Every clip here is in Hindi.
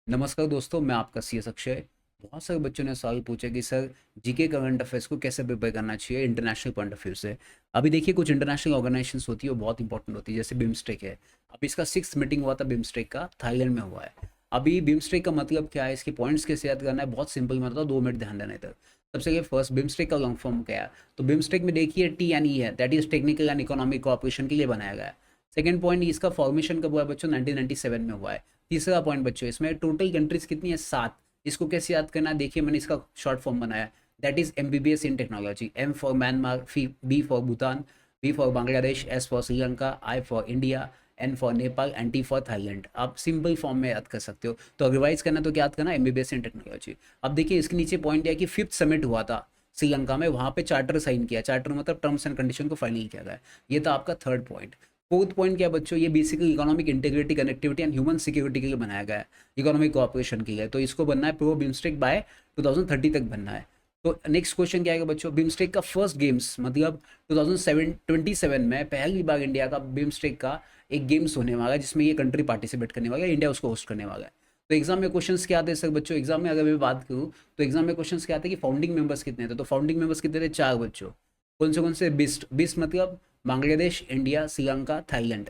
नमस्कार दोस्तों, मैं आपका सीएस अक्षय। बहुत सारे बच्चों ने सवाल पूछे कि सर जीके करंट अफेयर्स को कैसे प्रिपेयर करना चाहिए इंटरनेशनल पॉइंट ऑफ व्यू से। अभी देखिए, कुछ इंटरनेशनल ऑर्गेनाइजेशंस होती है वो बहुत इंपॉर्टेंट होती है, जैसे बिम्स्टेक है। अभी इसका 6th मीटिंग हुआ था बिम्स्टेक का, थाईलैंड में हुआ है। अभी बिम्स्टेक का मतलब क्या है, इसके पॉइंट्स कैसे याद करना है, बहुत सिंपल। मैं बताता हूँ, 2 मिनट ध्यान देना इधर। सबसे पहले फर्स्ट बिम्स्टेक का लॉन्ग फॉर्म क्या है। तो बिम्स्टेक में देखिए TNE है, that is technical and economic cooperation के लिए बनाया गया है। सेकंड पॉइंट, इसका फॉर्मेशन कब हुआ है बच्चों, 1997 में हुआ है। तीसरा पॉइंट बच्चों, इसमें टोटल कंट्रीज कितनी है, 7। इसको कैसे याद करना है, देखिए मैंने इसका शॉर्ट फॉर्म बनाया, that is MBBS in technology. M for Myanmar, B for Bhutan, B for Bangladesh, S for Sri Lanka, I for India, N for Nepal and T for Thailand. आप सिंपल फॉर्म में याद कर सकते हो। तो रिवाइज करना तो क्या याद करना, MBBS इन टेक्नोलॉजी। अब देखिए इसके नीचे पॉइंट है कि 5th समिट हुआ था श्रीलंका में, वहाँ पे चार्टर साइन किया। चार्टर मतलब टर्म्स एंड कंडीशन को फाइनल किया गया। ये था आपका थर्ड पॉइंट। फोर्थ पॉइंट क्या है बच्चों, ये basically economic integrity, connectivity and human security के लिए बनाया गया है, इकोनॉमिक कोऑपरेशन के लिए। तो इसको बनना है प्रो बिम्स्टेक बाय 2030 तक बनना है। तो नेक्स्ट क्वेश्चन क्या आएगा बच्चों, बिम्स्टेक का फर्स्ट गेम्स मतलब 2027 में पहली बार इंडिया का बिम्स्टेक का एक गेम्स होने वाला है, जिसमें ये कंट्री पार्टिसिपेट करने वाला है, इंडिया उसको होस्ट करने वाला है। तो एग्जाम में क्वेश्चंस क्या आते हैं सर बच्चों, एग्जाम में अगर मैं बात करूँ तो एग्जाम में क्वेश्चंस क्या आते हैं कि फाउंडिंग मेंबर्स कितने थे। तो फाउंडिंग मेंबर्स कितने थे, 4 बच्चों। कौन से 20 मतलब बांग्लादेश, इंडिया, श्रीलंका, थाईलैंड।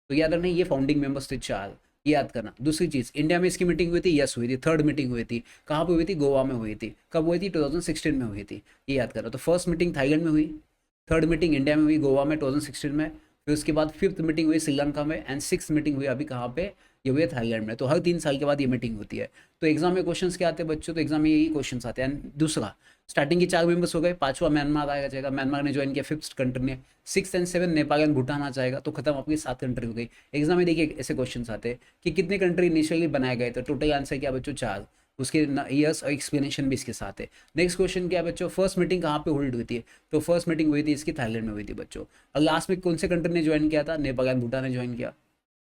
तो याद रखना, ये फाउंडिंग मेंबर्स थे 4। ये याद करना। दूसरी चीज, इंडिया में इसकी मीटिंग हुई थी, यस हुई थी, थर्ड मीटिंग हुई थी। कहाँ पे हुई थी, गोवा में हुई थी। कब हुई थी, 2016 में हुई थी। ये याद करना। तो फर्स्ट मीटिंग थाईलैंड में हुई, थर्ड मीटिंग इंडिया में हुई, गोवा में 2016 में। फिर उसके बाद 5th मीटिंग हुई श्रीलंका में, एंड 6th मीटिंग हुई अभी कहाँ पे, ये हुई है थाईलैंड में। तो हर 3 साल के बाद ये मीटिंग होती है। तो एग्जाम में क्वेश्चंस क्या आते हैं बच्चों, तो एग्जाम में यही क्वेश्चंस आते हैं। दूसरा, स्टार्टिंग के 4 मेंबर्स हो गए, पांचवा म्यांमार आएगा जाएगा, म्यांमार ने ज्वाइन किया 5th कंट्री ने। 6 एंड 7 नेपाल एंड भूटान आ जाएगा, तो खत्म, आपकी 7 कंट्री हो गई। एग्जाम में देखिए ऐसे क्वेश्चंस आते हैं कि कितने कंट्री इनिशियली बनाए गए, तो टोटल आंसर क्या बच्चों, 4। उसके ईयर्स और एक्सप्लेनेशन भी इसके साथ है। नेक्स्ट क्वेश्चन क्या है बच्चों, फर्स्ट मीटिंग कहाँ पे होल्ड हुई थी। तो फर्स्ट मीटिंग हुई थी इसकी थाईलैंड में हुई थी बच्चों। और लास्ट में कौन से कंट्री ने ज्वाइन किया था, नेपाल एंड भूटान ने ज्वाइन किया।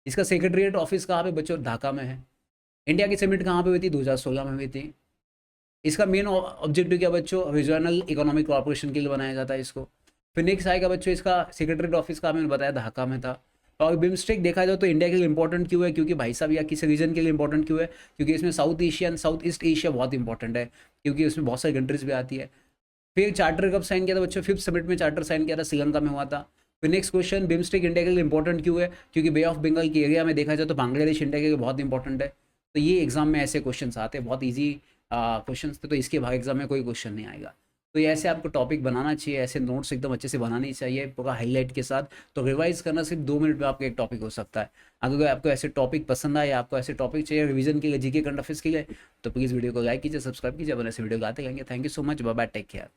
इसका सेक्रेटरीट ऑफिस कहाँ पे बच्चों, ढाका में है। इंडिया की समिट कहाँ पे हुई थी, 2016 में हुई थी। इसका मेन ऑब्जेक्टिव क्या बच्चों, रीजनल इकोनॉमिक कोऑपरेशन के लिए बनाया जाता है इसको। फिर नेक्स्ट आएगा बच्चों, इसका सेक्रेटरीट ऑफिस का मैंने बताया ढाका में था। और बिम्स्टेक देखा जाए तो इंडिया के लिए इंपॉर्टेंट क्यों है, क्योंकि भाई साहब या किसी रीजन के लिए इंपॉर्टेंट क्यों है, क्योंकि इसमें south Asia and south east Asia बहुत इंपॉर्टेंट है, क्योंकि उसमें बहुत सारी कंट्रीज भी आती है। फिर चार्टर कब साइन किया था बच्चों, 5th समिट में चार्टर साइन किया था, श्रीलंका में हुआ था। फिर नेक्स्ट क्वेश्चन, बिम्स्टेक इंडिया के लिए इंपॉर्टेंट क्यों है, क्योंकि बे ऑफ बंगाल के एरिया में देखा जाए तो बांग्लादेश इंडिया के लिए बहुत इंपॉर्टेंट है। तो ये एग्जाम में ऐसे क्वेश्चन आते हैं, बहुत ईजी क्वेश्चन थे। तो इसके भाग एग्जाम में कोई क्वेश्चन नहीं आएगा। तो ये ऐसे आपको टॉपिक बनाना चाहिए, ऐसे नोट्स एकदम अच्छे से बनाने चाहिए पूरा हाईलाइट के साथ। तो रिवाइज करना सिर्फ 2 मिनट में आपका एक टॉपिक हो सकता है। अगर आपको ऐसे टॉपिक पसंद आए, आपको ऐसे टॉपिक चाहिए रिवीजन के लिए, जीके करंट अफेयर्स के लिए, तो प्लीज़ वीडियो को लाइक कीजिए, सब्सक्राइब कीजिए। अपन ऐसे वीडियो आते रहेंगे। Thank you so much, bye bye, take care.